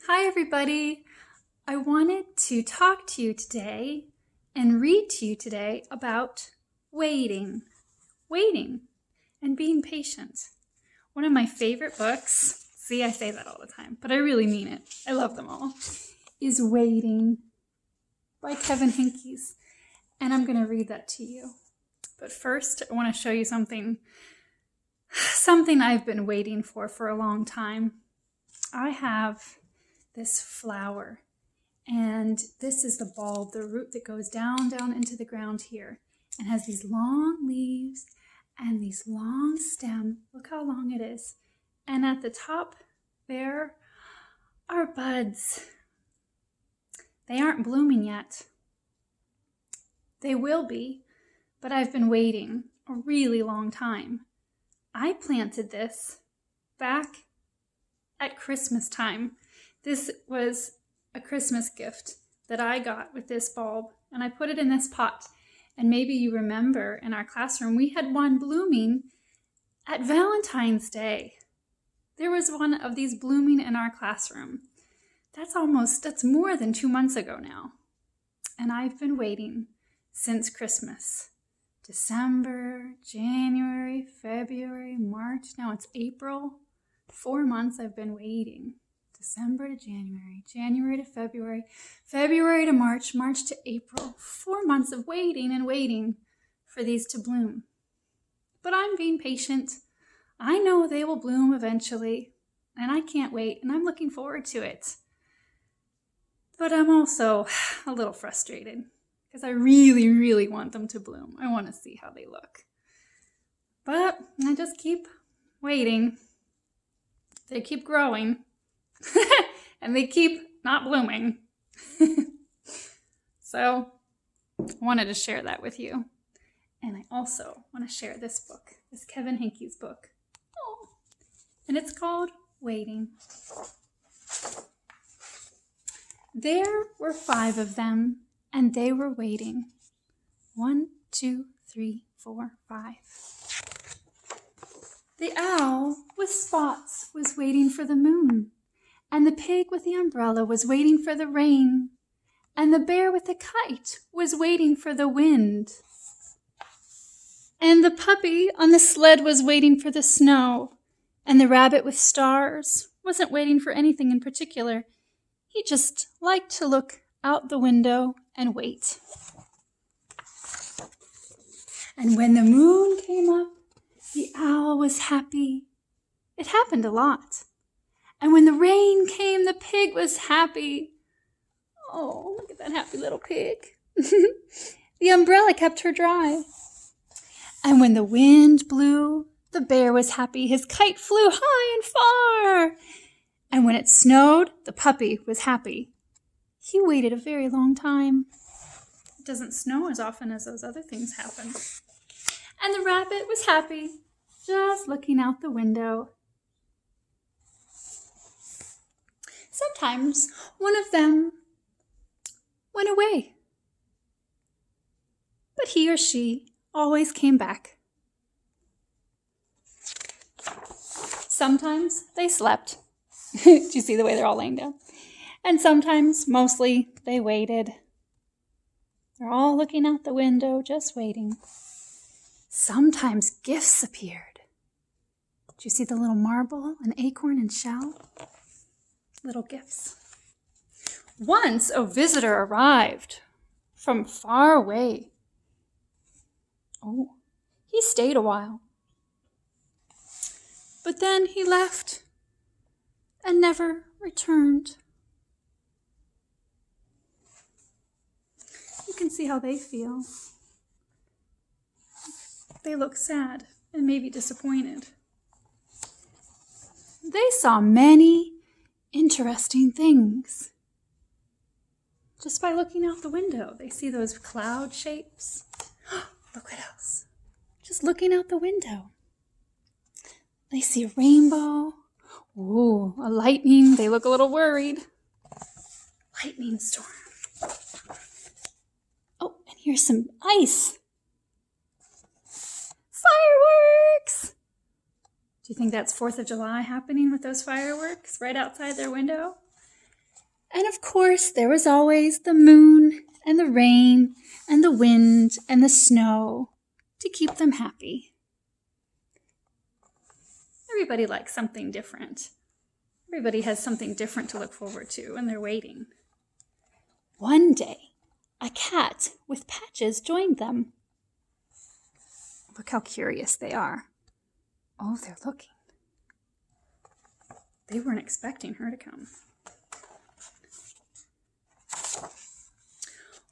Hi, everybody. I wanted to talk to you today and read to you today about waiting, and being patient. One of my favorite books, see, I say that all the time, but I really mean it. I love them all, is Waiting by Kevin Henkes. And I'm going to read that to you. But first, I want to show you something I've been waiting for a long time. I have this flower, and this is the bulb, the root that goes down into the ground here, and has these long leaves and these long stem. Look how long it is. And at the top there are buds. They aren't blooming yet. They will be, but I've been waiting a really long time. I planted this back at Christmas time. This was a Christmas gift that I got with this bulb, and I put it in this pot. And maybe you remember in our classroom, we had one blooming at Valentine's Day. There was one of these blooming in our classroom. That's more than 2 months ago now. And I've been waiting since Christmas. December, January, February, March, now it's April. 4 months I've been waiting. December to January, January to February, February to March, March to April. 4 months of waiting and waiting for these to bloom. But I'm being patient. I know they will bloom eventually, and I can't wait, and I'm looking forward to it. But I'm also a little frustrated because I really, really want them to bloom. I want to see how they look. But I just keep waiting. They keep growing. And they keep not blooming. So I wanted to share that with you. And I also want to share this book, this Kevin Henkes book. Oh, and it's called Waiting. There were 5 of them, and they were waiting. 1, 2, 3, 4, 5. The owl with spots was waiting for the moon, and the pig with the umbrella was waiting for the rain, and the bear with the kite was waiting for the wind, and the puppy on the sled was waiting for the snow, and the rabbit with stars wasn't waiting for anything in particular. He just liked to look out the window and wait. And when the moon came up, the owl was happy. It happened a lot. And when the rain came, the pig was happy. Oh, look at that happy little pig. The umbrella kept her dry. And when the wind blew, the bear was happy. His kite flew high and far. And when it snowed, the puppy was happy. He waited a very long time. It doesn't snow as often as those other things happen. And the rabbit was happy, just looking out the window. Sometimes one of them went away, but he or she always came back. Sometimes they slept. Do you see the way they're all laying down? And sometimes, mostly, they waited. They're all looking out the window, just waiting. Sometimes gifts appeared. Do you see the little marble, an acorn, and shell? Little gifts. Once a visitor arrived from far away. Oh, he stayed a while. But then he left and never returned. You can see how they feel. They look sad and maybe disappointed. They saw many interesting things. Just by looking out the window, they see those cloud shapes. Look what else. Just looking out the window. They see a rainbow. Ooh, a lightning. They look a little worried. Lightning storm. Oh, and here's some ice. Fireworks! Do you think that's 4th of July happening with those fireworks right outside their window? And of course, there was always the moon and the rain and the wind and the snow to keep them happy. Everybody likes something different. Everybody has something different to look forward to when they're waiting. One day, a cat with patches joined them. Look how curious they are. Oh, they're looking. They weren't expecting her to come.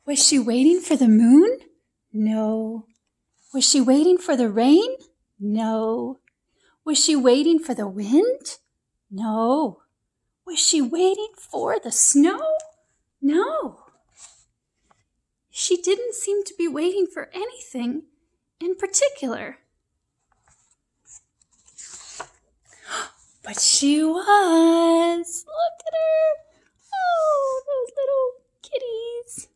Was she waiting for the moon? No. Was she waiting for the rain? No. Was she waiting for the wind? No. Was she waiting for the snow? No. She didn't seem to be waiting for anything in particular. But she was. Look at her. Oh, those little kitties.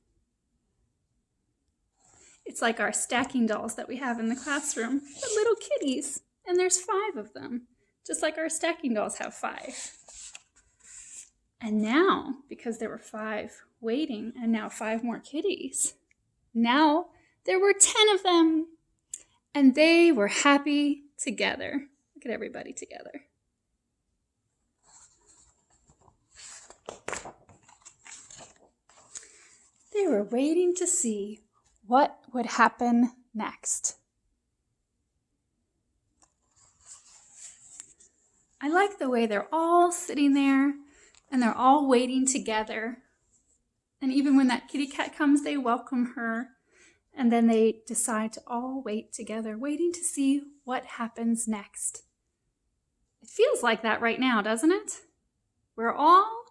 It's like our stacking dolls that we have in the classroom, but little kitties. And there's 5 of them, just like our stacking dolls have 5. And now, because there were 5 waiting and now 5 more kitties, now there were 10 of them. And they were happy together. Look at everybody together. They were waiting to see what would happen next. I like the way they're all sitting there and they're all waiting together. And even when that kitty cat comes, they welcome her. And then they decide to all wait together, waiting to see what happens next. It feels like that right now, doesn't it? We're all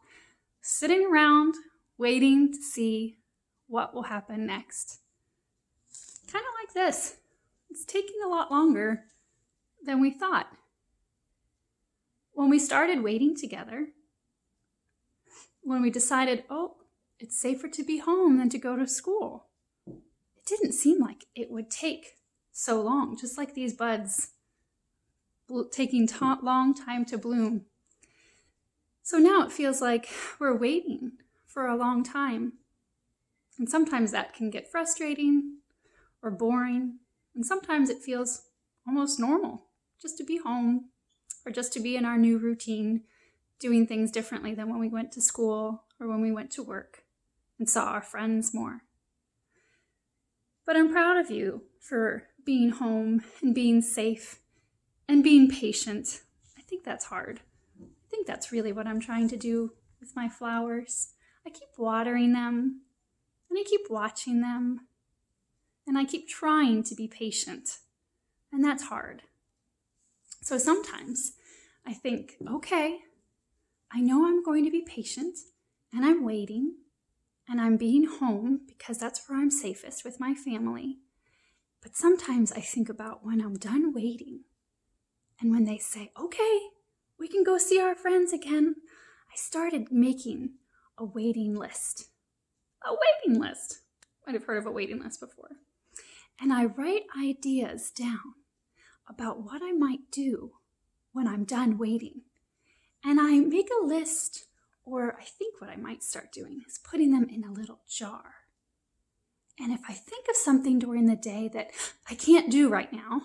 sitting around waiting to see what will happen next. Kind of like this. It's taking a lot longer than we thought. When we started waiting together, when we decided, oh, it's safer to be home than to go to school, it didn't seem like it would take so long, just like these buds taking long time to bloom. So now it feels like we're waiting for a long time. And sometimes that can get frustrating or boring. And sometimes it feels almost normal just to be home or just to be in our new routine, doing things differently than when we went to school or when we went to work and saw our friends more. But I'm proud of you for being home and being safe and being patient. I think that's hard. I think that's really what I'm trying to do with my flowers. I keep watering them and I keep watching them and I keep trying to be patient. And that's hard. So sometimes I think, okay, I know I'm going to be patient and I'm waiting and I'm being home because that's where I'm safest with my family. But sometimes I think about when I'm done waiting and when they say, okay, we can go see our friends again. I started making a waiting list. A waiting list. Might have heard of a waiting list before. And I write ideas down about what I might do when I'm done waiting. And I make a list, or I think what I might start doing is putting them in a little jar. And if I think of something during the day that I can't do right now,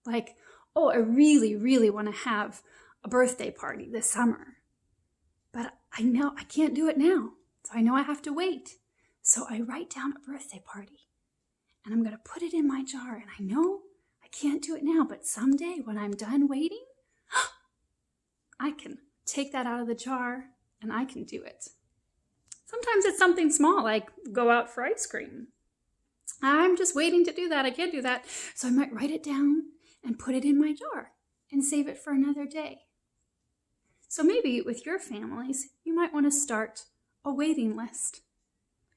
like, oh, I really, really want to have a birthday party this summer, but I know I can't do it now, so I know I have to wait. So I write down a birthday party, and I'm going to put it in my jar, and I know I can't do it now, but someday when I'm done waiting, I can take that out of the jar and I can do it. Sometimes it's something small, like go out for ice cream. I'm just waiting to do that. I can't do that. So I might write it down and put it in my jar and save it for another day. So maybe with your families, you might want to start a waiting list.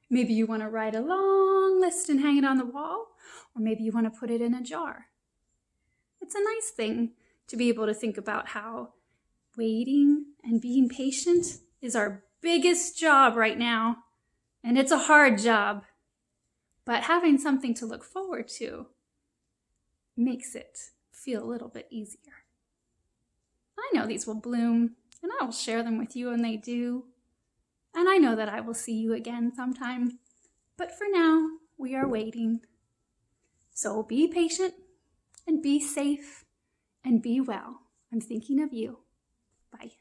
Maybe you want to write a long list and hang it on the wall, or maybe you want to put it in a jar. It's a nice thing to be able to think about how waiting and being patient is our biggest job right now. And it's a hard job. But having something to look forward to makes it feel a little bit easier. I know these will bloom, and I will share them with you, and they do. know that I will see you again sometime, but for now, we are waiting. So be patient and be safe and be well. I'm thinking of you. Bye.